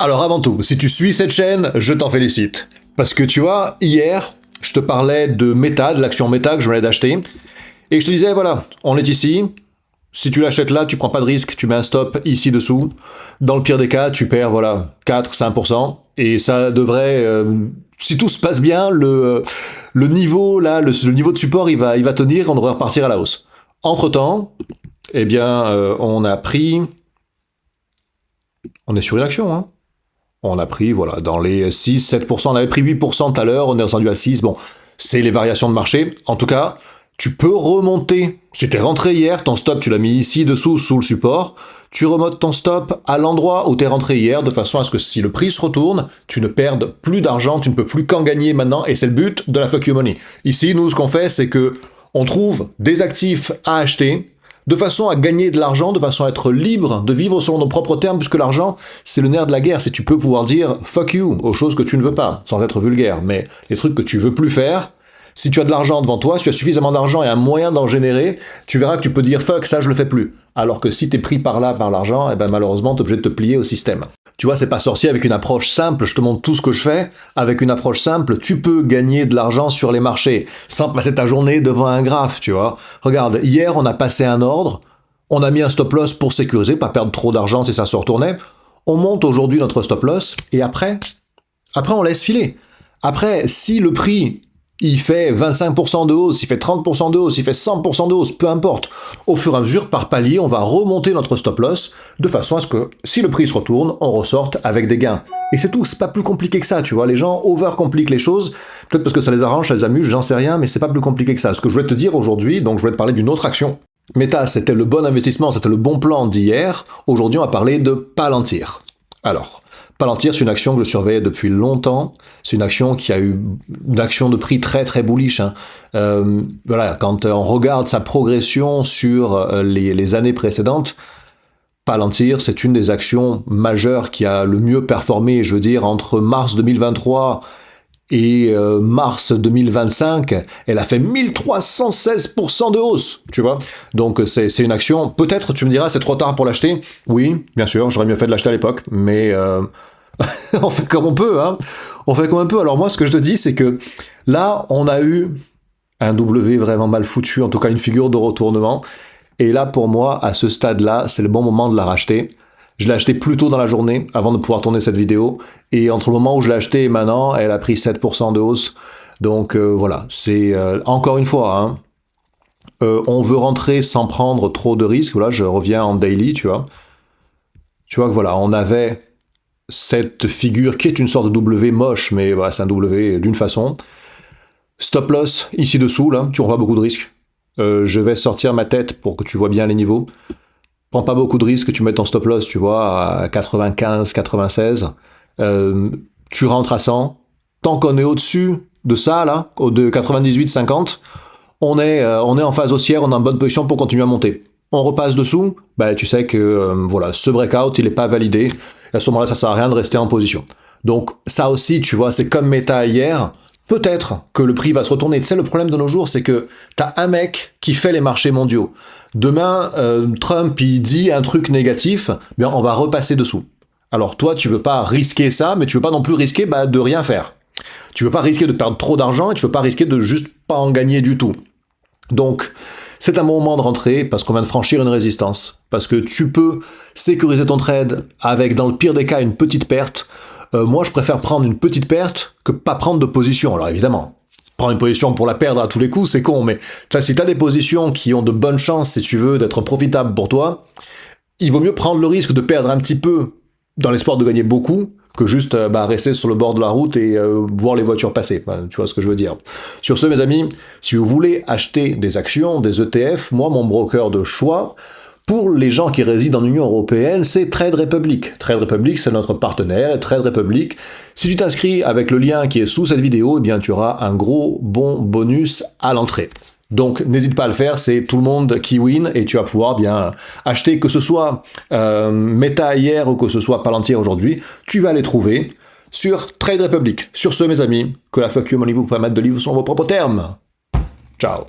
Alors avant tout, si tu suis cette chaîne, je t'en félicite. Parce que tu vois, hier, je te parlais de Meta, de l'action Meta que je venais d'acheter, et je te disais, voilà, on est ici, si tu l'achètes là, tu prends pas de risque, tu mets un stop ici dessous. Dans le pire des cas, tu perds, voilà, 4-5%, et ça devrait, si tout se passe bien, le niveau là, le niveau de support, il va tenir, on devrait repartir à la hausse. Entre-temps, eh bien, on a pris... On est sur une action, hein. On a pris, voilà, dans les 6-7%, on avait pris 8% tout à l'heure, on est descendu à 6%, bon, c'est les variations de marché. En tout cas, tu peux remonter. Si t'es rentré hier, ton stop, tu l'as mis ici, dessous, sous le support, tu remontes ton stop à l'endroit où t'es rentré hier, de façon à ce que si le prix se retourne, tu ne perdes plus d'argent, tu ne peux plus qu'en gagner maintenant, et c'est le but de la fuck you money. Ici, nous, ce qu'on fait, c'est que on trouve des actifs à acheter, de façon à gagner de l'argent, de façon à être libre de vivre selon nos propres termes, puisque l'argent, c'est le nerf de la guerre. C'est tu peux pouvoir dire « fuck you » aux choses que tu ne veux pas, sans être vulgaire, mais les trucs que tu veux plus faire, si tu as de l'argent devant toi, si tu as suffisamment d'argent et un moyen d'en générer, tu verras que tu peux dire « fuck, ça je le fais plus ». Alors que si t'es pris par là, par l'argent, eh ben malheureusement, t'es obligé de te plier au système. Tu vois, c'est pas sorcier avec une approche simple, je te montre tout ce que je fais. Avec une approche simple, tu peux gagner de l'argent sur les marchés, sans passer ta journée devant un graphe, tu vois. Regarde, hier, on a passé un ordre, on a mis un stop loss pour sécuriser, pas perdre trop d'argent si ça se retournait. On monte aujourd'hui notre stop loss, et après, on laisse filer. Après, si le prix... il fait 25% de hausse, il fait 30% de hausse, il fait 100% de hausse, peu importe. Au fur et à mesure, par palier, on va remonter notre stop loss de façon à ce que, si le prix se retourne, on ressorte avec des gains. Et c'est tout, c'est pas plus compliqué que ça, tu vois. Les gens overcompliquent les choses, peut-être parce que ça les arrange, ça les amuse, j'en sais rien, mais c'est pas plus compliqué que ça. Ce que je voulais te dire aujourd'hui, donc je voulais te parler d'une autre action. Meta, c'était le bon investissement, c'était le bon plan d'hier. Aujourd'hui, on va parler de Palantir. Alors, Palantir, c'est une action que je surveillais depuis longtemps. C'est une action qui a eu une action de prix très très bullish. Hein. Voilà, quand on regarde sa progression sur les années précédentes, Palantir, c'est une des actions majeures qui a le mieux performé. Je veux dire, entre mars 2023 et mars 2025, elle a fait 1316% de hausse, tu vois. Donc c'est une action, peut-être tu me diras c'est trop tard pour l'acheter. Oui, bien sûr, j'aurais mieux fait de l'acheter à l'époque, mais on fait comme on peut, hein. On fait comme on peut. Alors moi, ce que je te dis, c'est que là, on a eu un W vraiment mal foutu, en tout cas une figure de retournement. Et là, pour moi, à ce stade-là, c'est le bon moment de la racheter. Je l'ai acheté plus tôt dans la journée, avant de pouvoir tourner cette vidéo. Et entre le moment où je l'ai acheté et maintenant, elle a pris 7% de hausse. Donc voilà, c'est encore une fois, hein, on veut rentrer sans prendre trop de risques. Voilà, je reviens en daily, tu vois. Tu vois que voilà, on avait cette figure qui est une sorte de W moche, mais voilà, c'est un W d'une façon. Stop loss, ici dessous, là, tu prends pas beaucoup de risques. Je vais sortir ma tête pour que tu vois bien les niveaux. Prends pas beaucoup de risques, tu mets ton stop loss, tu vois, à 95, 96. Tu rentres à 100. Tant qu'on est au-dessus de ça, là, de 98, 50, on est en phase haussière, on est en bonne position pour continuer à monter. On repasse dessous, bah, tu sais que voilà, ce breakout, il n'est pas validé. Et à ce moment-là, ça sert à rien de rester en position. Donc ça aussi, tu vois, c'est comme Meta hier. Peut-être que le prix va se retourner. Tu sais, le problème de nos jours, c'est que t'as un mec qui fait les marchés mondiaux. Demain, Trump, il dit un truc négatif, bien, on va repasser dessous. Alors toi, tu veux pas risquer ça, mais tu veux pas non plus risquer de rien faire. Tu veux pas risquer de perdre trop d'argent et tu veux pas risquer de juste pas en gagner du tout. Donc, c'est un bon moment de rentrer parce qu'on vient de franchir une résistance. Parce que tu peux sécuriser ton trade avec, dans le pire des cas, une petite perte. Moi, je préfère prendre une petite perte que pas prendre de position. Alors évidemment, prendre une position pour la perdre à tous les coups, c'est con, mais si tu as des positions qui ont de bonnes chances, si tu veux, d'être profitables pour toi, il vaut mieux prendre le risque de perdre un petit peu dans l'espoir de gagner beaucoup que juste rester sur le bord de la route et voir les voitures passer. Tu vois ce que je veux dire. Sur ce, mes amis, si vous voulez acheter des actions, des ETF, moi, mon broker de choix, pour les gens qui résident dans l'Union Européenne, c'est Trade Republic. Trade Republic, c'est notre partenaire, et Trade Republic, si tu t'inscris avec le lien qui est sous cette vidéo, eh bien, tu auras un gros bon bonus à l'entrée. Donc, n'hésite pas à le faire, c'est tout le monde qui win, et tu vas pouvoir bien acheter, que ce soit Meta hier ou que ce soit Palantir aujourd'hui, tu vas les trouver sur Trade Republic. Sur ce, mes amis, que la fuck you money vous permette de vivre sur vos propres termes. Ciao.